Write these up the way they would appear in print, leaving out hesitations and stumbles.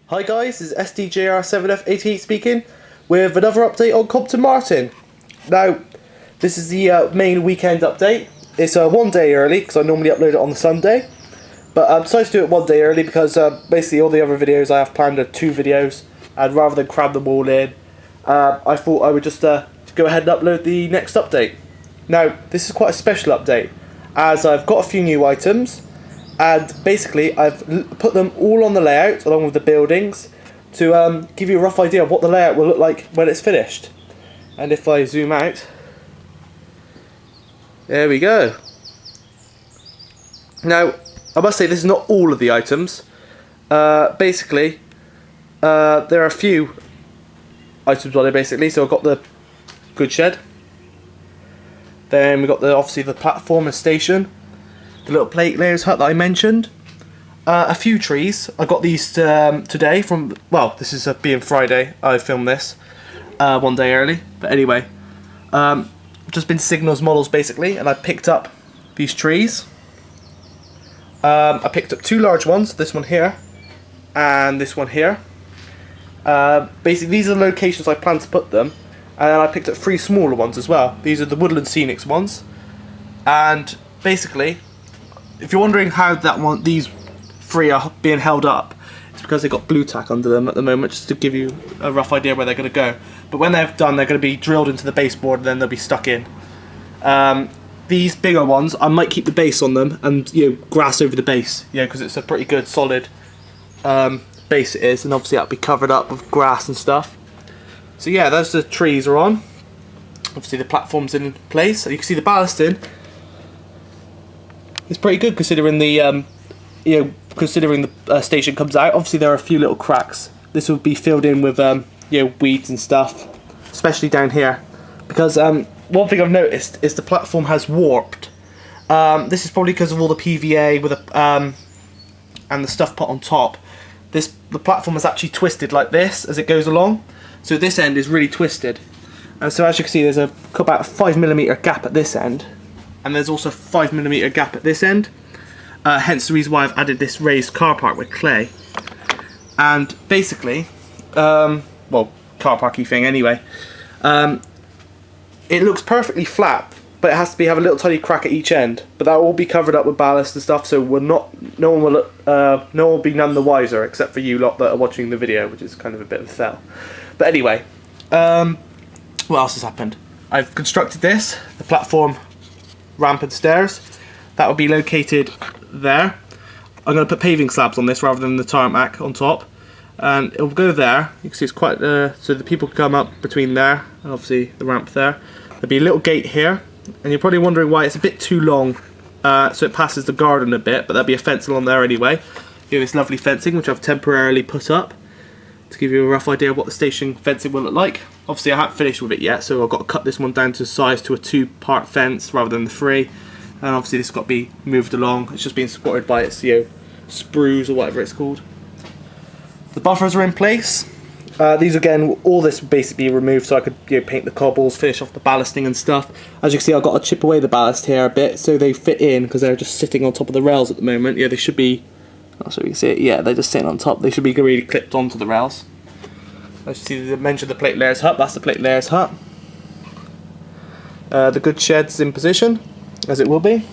Hi guys, this is SDJR7F88 speaking with another update on Compton Martin. Now, this is the main weekend update. It's one day early because I normally upload it on the Sunday, but I decided to do it one day early because basically all the other videos I have planned are 2 videos, and rather than cram them all in, I thought I would just go ahead and upload the next update. Now, this is quite a special update as I've got a few new items. And basically, I've put them all on the layout, along with the buildings, to give you a rough idea of what the layout will look like when it's finished. And if I zoom out, there we go. Now, I must say this is not all of the items. Basically, there are a few items on it, basically. So I've got the goods shed. Then we've got obviously the platform and station. The little plate layers hut that I mentioned. A few trees. I got these today from, well, this is being Friday. I filmed this one day early. But anyway, just been Signals models basically, and I picked up these trees. I picked up 2 large ones, this one here and this one here. Basically, these are the locations I plan to put them, and I picked up 3 smaller ones as well. These are the Woodland Scenics ones, and basically, if you're wondering how these 3 are being held up, it's because they've got blue tack under them at the moment, just to give you a rough idea where they're going to go. But when they're done, they're going to be drilled into the baseboard, and then they'll be stuck in. These bigger ones, I might keep the base on them and grass over the base, because it's a pretty good solid base it is, and obviously that'll be covered up with grass and stuff. So yeah, those the trees are on. Obviously the platform's in place, and you can see the ballasting. It's pretty good considering the station comes out. Obviously there are a few little cracks. This will be filled in with weeds and stuff, especially down here, because one thing I've noticed is the platform has warped. This is probably because of all the PVA with and the stuff put on top. The platform is actually twisted like this as it goes along, so this end is really twisted. And so as you can see, there's about a 5mm gap at this end. And there's also a 5mm gap at this end, hence the reason why I've added this raised car park with clay. And basically, well, car parky thing anyway, it looks perfectly flat, but it has to have a little tiny crack at each end. But that will be covered up with ballast and stuff, so no one will be none the wiser, except for you lot that are watching the video, which is kind of a bit of a sell. But anyway, what else has happened? I've constructed this, the platform, ramp and stairs. That will be located there. I'm going to put paving slabs on this rather than the tarmac on top, and it will go there. You can see it's quite so the people can come up between there and obviously the ramp there. There'll be a little gate here, and you're probably wondering why it's a bit too long, so it passes the garden a bit, but there'll be a fence along there anyway. You have this lovely fencing which I've temporarily put up to give you a rough idea of what the station fencing will look like. Obviously I haven't finished with it yet, so I've got to cut this one down to size to a 2-part fence rather than the 3. And obviously this has got to be moved along. It's just being supported by its sprues or whatever it's called. The buffers are in place. These again, all this will basically be removed so I could paint the cobbles, finish off the ballasting and stuff. As you can see, I've got to chip away the ballast here a bit so they fit in, because they're just sitting on top of the rails at the moment. They should be, so you can see it, they're just sitting on top. They should be really clipped onto the rails. As you see, they mentioned the plate layers hut. That's the plate layers hut. The goods shed's in position, as it will be.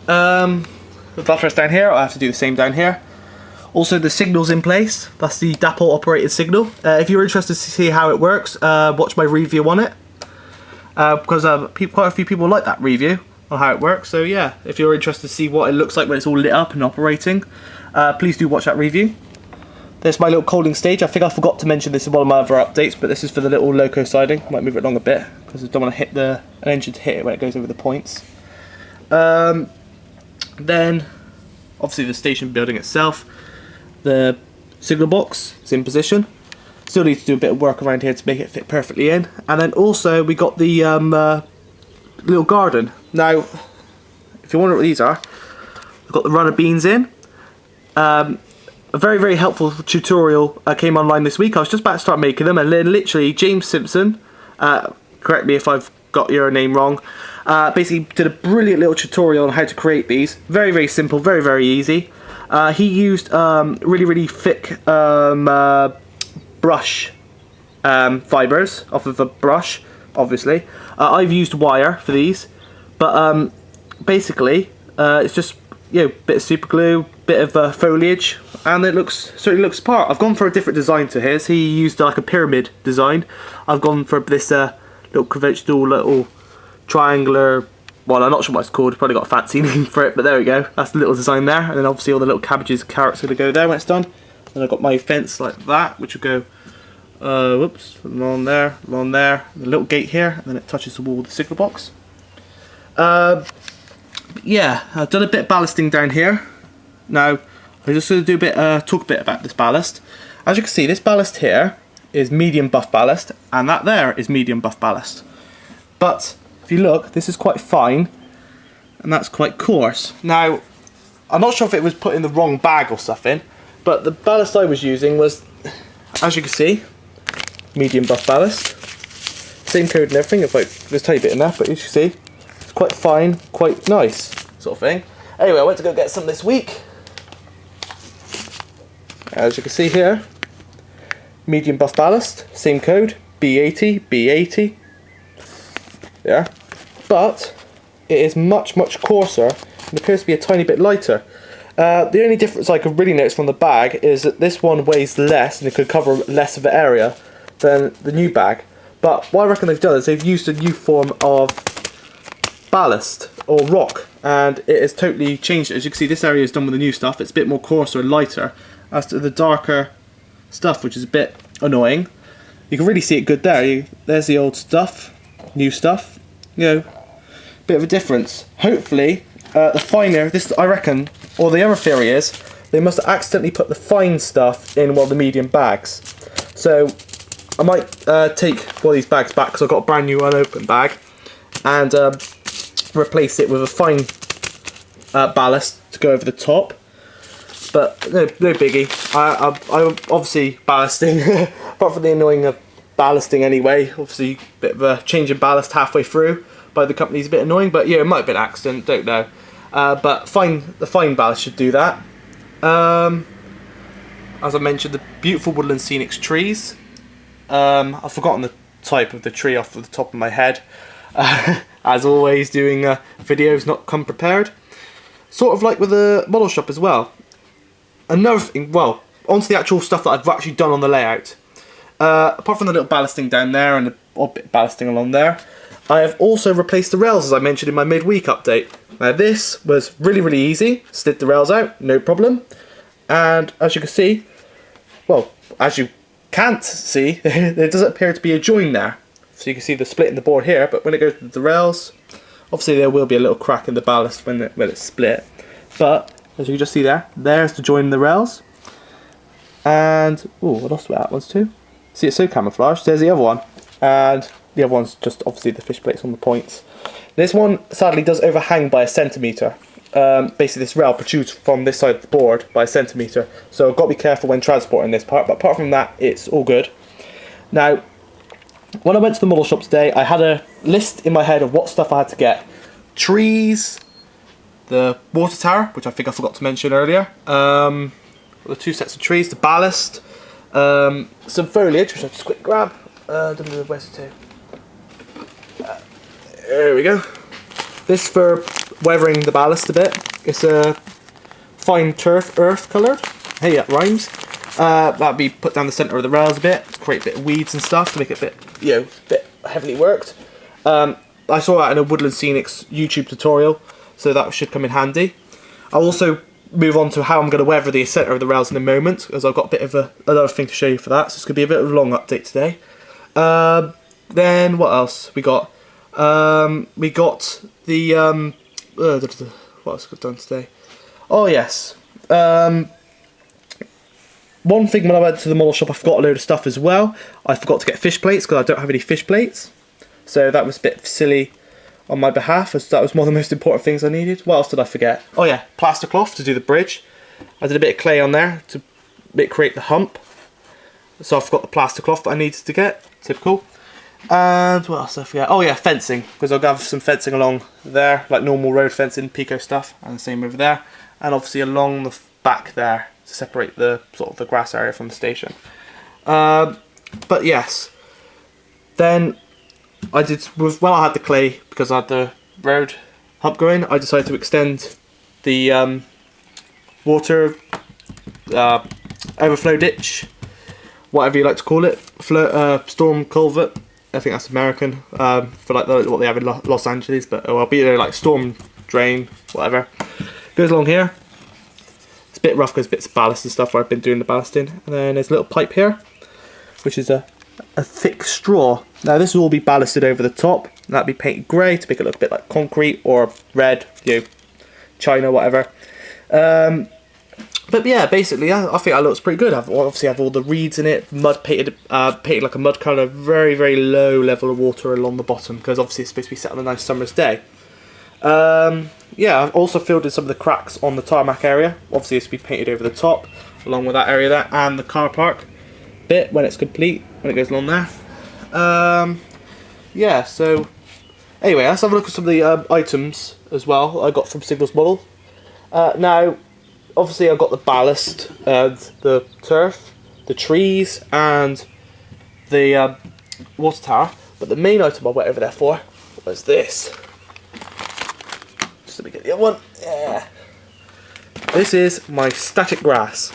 The buffer's down here. I have to do the same down here. Also, the signal's in place. That's the DAPL operated signal. If you're interested to see how it works, watch my review on it, because quite a few people like that review on how it works. So yeah, if you're interested to see what it looks like when it's all lit up and operating, please do watch that review. There's my little coaling stage. I think I forgot to mention this in one of my other updates, but this is for the little loco siding. Might move it along a bit because I don't want to hit an engine to hit it when it goes over the points. Then obviously the station building itself, the signal box is in position. Still need to do a bit of work around here to make it fit perfectly in. And then also we got the little garden. Now, if you wonder what these are, we've got the runner beans in. A very, very helpful tutorial came online this week. I was just about to start making them, and then literally James Simpson, correct me if I've got your name wrong, basically did a brilliant little tutorial on how to create these. Very, very simple, very, very easy. He used really thick brush fibres off of a brush, obviously. I've used wire for these, but basically it's just, you know, bit of super glue, bit of foliage, and it certainly looks apart. I've gone for a different design to his. He used like a pyramid design. I've gone for this little conventional little triangular. Well, I'm not sure what it's called. Probably got a fancy name for it, but there we go. That's the little design there, and then obviously all the little cabbages, carrots are gonna go there when it's done. Then I've got my fence like that, which will go. Whoops, along there, the little gate here, and then it touches the wall with the signal box. Yeah, I've done a bit of ballasting down here. Now, I'm just going to do a bit, talk a bit about this ballast. As you can see, this ballast here is medium buff ballast, and that there is medium buff ballast. But if you look, this is quite fine, and that's quite coarse. Now, I'm not sure if it was put in the wrong bag or something, but the ballast I was using was, as you can see, medium buff ballast. Same code and everything. It's like there's a tiny bit in there, but as you can see, it's quite fine, quite nice sort of thing. Anyway, I went to go get some this week. As you can see here, medium buff ballast, same code, B80, B80. Yeah, but it is much coarser and appears to be a tiny bit lighter. The only difference I could really notice from the bag is that this one weighs less and it could cover less of the area than the new bag. But what I reckon they've done is they've used a new form of ballast or rock, and it has totally changed it. As you can see, this area is done with the new stuff. It's a bit more coarser and lighter as to the darker stuff, which is a bit annoying. You can really see it good there. There's the old stuff, new stuff. You know, bit of a difference. Hopefully, the finer, this I reckon, or the other theory is, they must have accidentally put the fine stuff in one of the medium bags. So I might take one of these bags back, because I've got a brand new unopened bag, and replace it with a fine ballast to go over the top. But no biggie. I'm obviously ballasting, apart from the annoying of ballasting anyway. Obviously, a bit of a change of ballast halfway through by the company is a bit annoying, but yeah, it might have been an accident, don't know. But the fine ballast should do that. As I mentioned, the beautiful woodland scenic trees. I've forgotten the type of the tree off the top of my head. As always, doing videos not come prepared. Sort of like with the model shop as well. Another thing, well, onto the actual stuff that I've actually done on the layout. Apart from the little ballasting down there and the odd bit of ballasting along there, I have also replaced the rails, as I mentioned in my midweek update. Now this was really easy. Slid the rails out, no problem. And as you can see, well, as you can't see, there doesn't appear to be a join there. So you can see the split in the board here, but when it goes to the rails, obviously there will be a little crack in the ballast when it's split. But as you can just see there, there's the join in the rails. And, oh, I lost that ones too. See, it's so camouflaged. There's the other one. And the other one's just obviously the fish plates on the points. This one sadly does overhang by a centimetre. Basically this rail protrudes from this side of the board by a centimetre. So I've got to be careful when transporting this part, but apart from that, it's all good. Now, when I went to the model shop today, I had a list in my head of what stuff I had to get. Trees, the water tower, which I think I forgot to mention earlier, the 2 sets of trees, the ballast, some foliage, which I'll just quick grab. Where's it to? There we go. This for weathering the ballast a bit. It's a fine turf earth coloured. Hey, that rhymes. That'll be put down the centre of the rails a bit, to create a bit of weeds and stuff to make it a bit, you know, a bit heavily worked. I saw that in a Woodland Scenics YouTube tutorial, so that should come in handy. I'll also move on to how I'm going to weather the centre of the rails in a moment, because I've got a bit of another thing to show you for that, so it's going to be a bit of a long update today. Then what else we got? We got the what else got done today? Oh yes. One thing when I went to the model shop, I forgot a load of stuff as well. I forgot to get fish plates because I don't have any fish plates, so that was a bit silly on my behalf, as that was one of the most important things I needed. What else did I forget? Oh yeah, plaster cloth to do the bridge. I did a bit of clay on there to create the hump, so I forgot the plaster cloth that I needed to get. Typical. And what else did I forget? Oh yeah, fencing, because I'll have some fencing along there, like normal road fencing, Pico stuff, and the same over there, and obviously along the back there to separate the sort of the grass area from the station. But yes, then I did I had the clay because I had the road hump going. I decided to extend the water overflow ditch, whatever you like to call it, storm culvert. I think that's American for like what they have in Los Angeles, but I'll be there like storm drain, whatever. Goes along here. It's a bit rough because bits of ballast and stuff where I've been doing the ballasting. And then there's a little pipe here, which is a thick straw. Now this will all be ballasted over the top. And that'll be painted grey to make it look a bit like concrete, or red, you know, china, whatever. But yeah, basically, I think that looks pretty good. Obviously, I have all the reeds in it, mud painted like a mud colour, very, very low level of water along the bottom, because obviously it's supposed to be set on a nice summer's day. Yeah, I've also filled in some of the cracks on the tarmac area. Obviously, it's to be painted over the top, along with that area there, and the car park bit when it's complete, when it goes along there. Yeah, so anyway, let's have a look at some of the items as well I got from Signal's model. Now, obviously I've got the ballast, the turf, the trees, and the water tower. But the main item I went over there for was this. Just let me get the other one. Yeah. This is my static grass.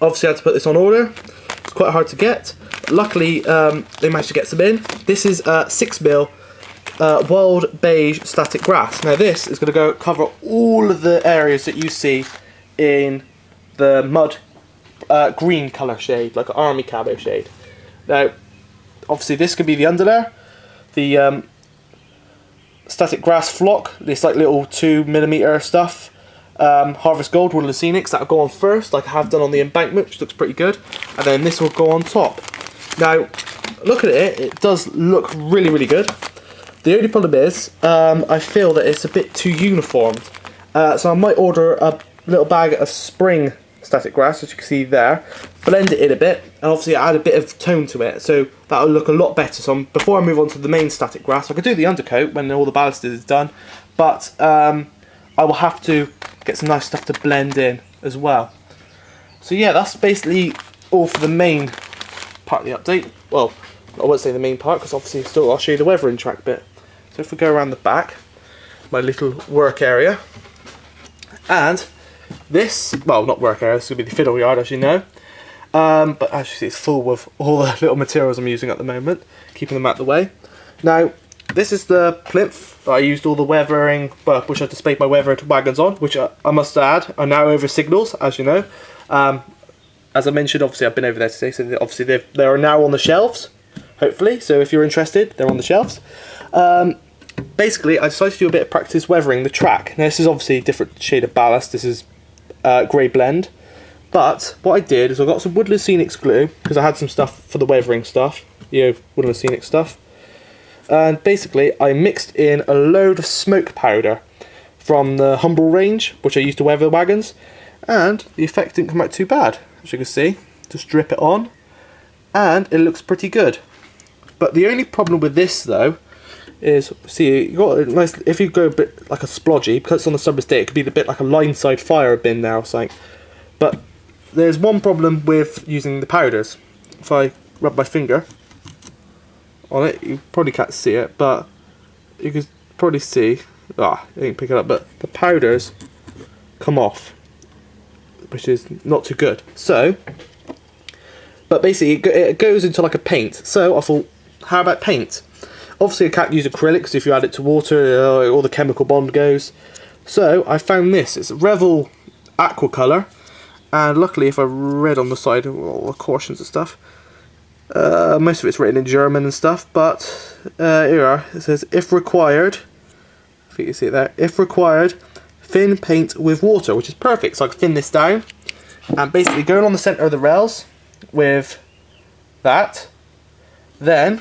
Obviously I had to put this on order. It's quite hard to get. Luckily they managed to get some in. This is 6mm wild beige static grass. Now this is going to go cover all of the areas that you see in the mud green colour shade, like an army camo shade. Now obviously this could be the underlayer, the static grass flock, this like little 2mm stuff, harvest gold, woodland scenics, that'll go on first like I have done on the embankment, which looks pretty good, and then this will go on top. Now look at it, it does look really, really good. The only problem is I feel that it's a bit too uniformed, so I might order a little bag of spring static grass, as you can see there, blend it in a bit, and obviously add a bit of tone to it, so that'll look a lot better. So before I move on to the main static grass, I could do the undercoat when all the ballast is done, but I will have to get some nice stuff to blend in as well. So yeah, that's basically all for the main part of the update. Well, I won't say the main part, because obviously still I'll show you the weathering track bit. So if we go around the back, my little work area, and this, well, not work area, this will be the fiddle yard, as you know, but as you see it's full with all the little materials I'm using at the moment, keeping them out the way. Now this is the plinth that I used all the weathering, well, which I displayed my weathered wagons on, which I must add are now over Signals, as you know. As I mentioned, obviously I've been over there today, so obviously they are now on the shelves, hopefully, so if you're interested, they're on the shelves. Basically, I decided to do a bit of practice weathering the track. Now this is obviously a different shade of ballast, this is grey blend, but what I did is I got some Woodland Scenics glue, because I had some stuff for the weathering stuff, you know, Woodland Scenic stuff, and basically I mixed in a load of smoke powder from the Humble range, which I used to weather the wagons, and the effect didn't come out too bad, as you can see. Just drip it on, and it looks pretty good. But the only problem with this though is, see, you got a nice, if you go a bit like a splodgy, because it's on the summer's day, it could be a bit like a line side fire bin now, it's like. But there's one problem with using the powders. If I rub my finger on it, you probably can't see it, but you can probably see, you can pick it up, but the powders come off, which is not too good. So, but basically it goes into like a paint, so I thought, how about paint? Obviously I can't use acrylic, because if you add it to water, all the chemical bond goes. So I found this, it's Revel Aqua Colour, and luckily if I read on the side all the cautions and stuff, most of it's written in German and stuff, but here you are, it says, if required, I think you see it there, if required, thin paint with water, which is perfect. So I can thin this down, and basically going on the centre of the rails with that, then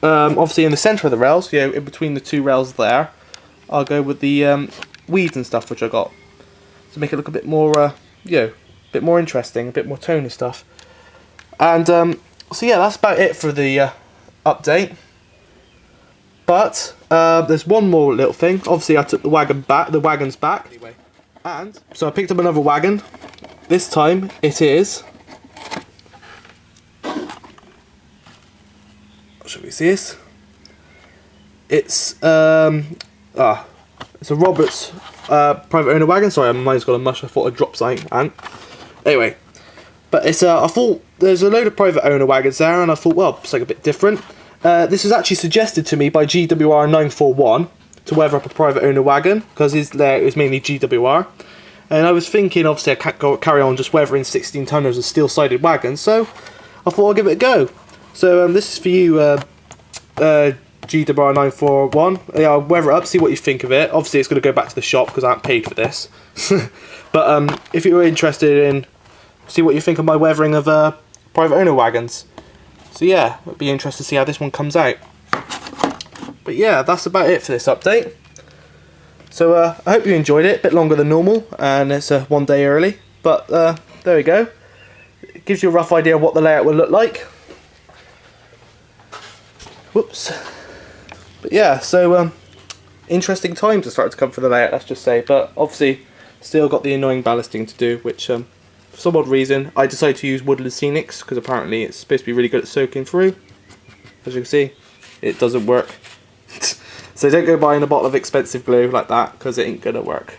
obviously in the centre of the rails, you know, in between the two rails there, I'll go with the weeds and stuff which I got, to make it look a bit more, you know, a bit more interesting, a bit more tone and stuff. And so yeah, that's about it for the update. But there's one more little thing. Obviously I took the wagons back. Anyway, And so I picked up another wagon. This time it is... Shall we see this? It's it's a Roberts private owner wagon. Sorry, mine's got a mush. I thought I'd drop something. And anyway, but it's I thought there's a load of private owner wagons there, and I thought, well, it's like a bit different. This was actually suggested to me by GWR 941 to weather up a private owner wagon because his layout is mainly GWR. And I was thinking, obviously, I can't carry on just weathering 16 tonners of steel-sided wagons, so I thought I'd give it a go. So this is for you, GWR 941. Yeah, I'll weather it up, see what you think of it. Obviously, it's going to go back to the shop because I haven't paid for this. But if you were interested in see what you think of my weathering of private owner wagons, so yeah, it'd be interesting to see how this one comes out. But yeah, that's about it for this update. So I hope you enjoyed it. A bit longer than normal, and it's one day early. But there we go. It gives you a rough idea of what the layout will look like. Whoops. But yeah, so interesting times are starting to come for the layout, let's just say. But obviously, still got the annoying ballasting to do, which for some odd reason I decided to use Woodland Scenics because apparently it's supposed to be really good at soaking through. As you can see, it doesn't work. So don't go buying a bottle of expensive glue like that because it ain't gonna work.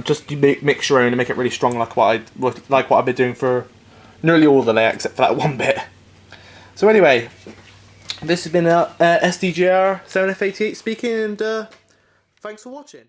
Just mix your own and make it really strong, like what I've been doing for nearly all the layout except for that one bit. So anyway, this has been SDGR 7F88 speaking, and thanks for watching.